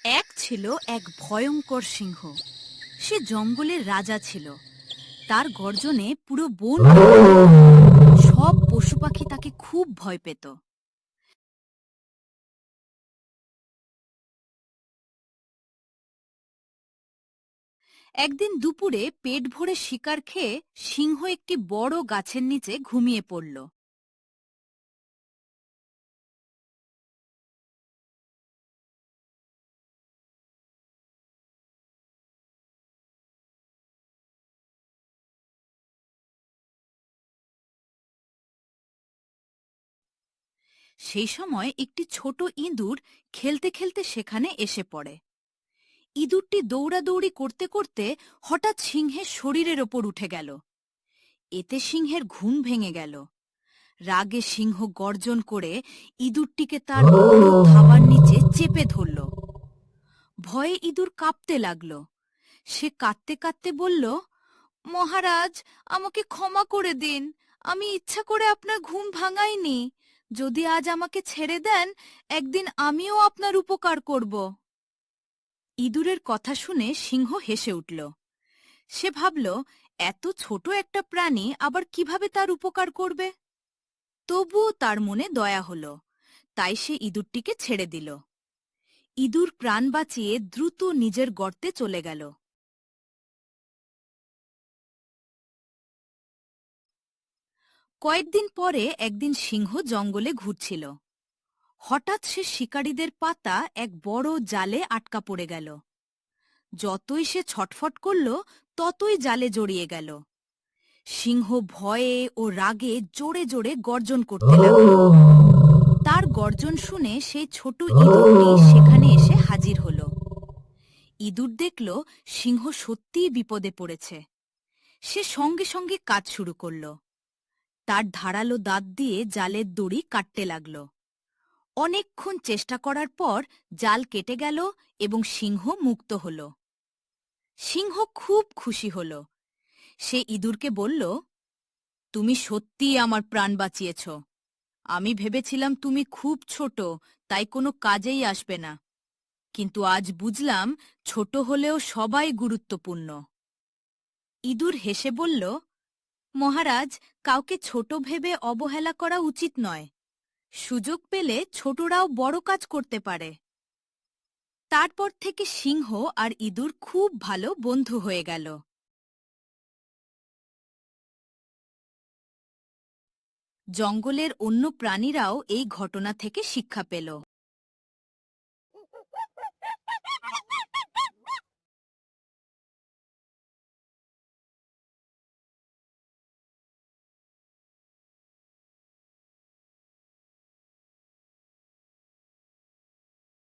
এক ছিল এক ভয়ঙ্কর সিংহ। সে জঙ্গলের রাজা ছিল। তার গর্জনে পুরো বন সব পশু পাখি তাকে খুব ভয় পেত। একদিন দুপুরে পেট ভরে শিকার খেয়ে সিংহ একটি বড় গাছের নিচে ঘুমিয়ে পড়ল। সেই সময় একটি ছোট ইঁদুর খেলতে খেলতে সেখানে এসে পড়ে। ইঁদুরটি দৌড়াদৌড়ি করতে করতে হঠাৎ সিংহের শরীরের ওপর উঠে গেল। এতে সিংহের ঘুম ভেঙে গেল। রাগে সিংহ গর্জন করে ইঁদুরটিকে তার বড় থাবার নিচে চেপে ধরল। ভয়ে ইঁদুর কাঁপতে লাগল। সে কাঁদতে কাঁদতে বলল, মহারাজ, আমাকে ক্ষমা করে দিন। আমি ইচ্ছা করে আপনার ঘুম ভাঙাইনি। যদি আজ আমাকে ছেড়ে দেন, একদিন আমিও আপনার উপকার করব। ইঁদুরের কথা শুনে সিংহ হেসে উঠল। সে ভাবল, এত ছোট একটা প্রাণী আবার কিভাবে তার উপকার করবে। তবুও তার মনে দয়া হল, তাই সে ইঁদুরটিকে ছেড়ে দিল। ইঁদুর প্রাণ বাঁচিয়ে দ্রুত নিজের গর্তে চলে গেল। কয়েকদিন পরে একদিন সিংহ জঙ্গলে ঘুরছিল। হঠাৎ সে শিকারীদের পাতা এক বড় জালে আটকা পড়ে গেল। যতই সে ছটফট করল, ততই জালে জড়িয়ে গেল। সিংহ ভয়ে ও রাগে জোরে জোরে গর্জন করতে লাগল। তার গর্জন শুনে সেই ছোট ইঁদুরটি সেখানে এসে হাজির হল। ইঁদুর দেখল সিংহ সত্যিই বিপদে পড়েছে। সে সঙ্গে সঙ্গে কাজ শুরু করল। তার ধারালো দাঁত দিয়ে জালের দড়ি কাটতে লাগল। অনেকক্ষণ চেষ্টা করার পর জাল কেটে গেল এবং সিংহ মুক্ত হল। সিংহ খুব খুশি হল। সে ইঁদুরকে বলল, তুমি সত্যিই আমার প্রাণ বাঁচিয়েছ। আমি ভেবেছিলাম তুমি খুব ছোট, তাই কোনো কাজেই আসবে না। কিন্তু আজ বুঝলাম, ছোট হলেও সবাই গুরুত্বপূর্ণ। ইঁদুর হেসে বলল, মহারাজ, কাউকে ছোট ভেবে অবহেলা করা উচিত নয়। সুযোগ পেলে ছোটরাও বড় কাজ করতে পারে। তারপর থেকে সিংহ আর ইঁদুর খুব ভালো বন্ধু হয়ে গেল। জঙ্গলের অন্য প্রাণীরাও এই ঘটনা থেকে শিক্ষা পেল।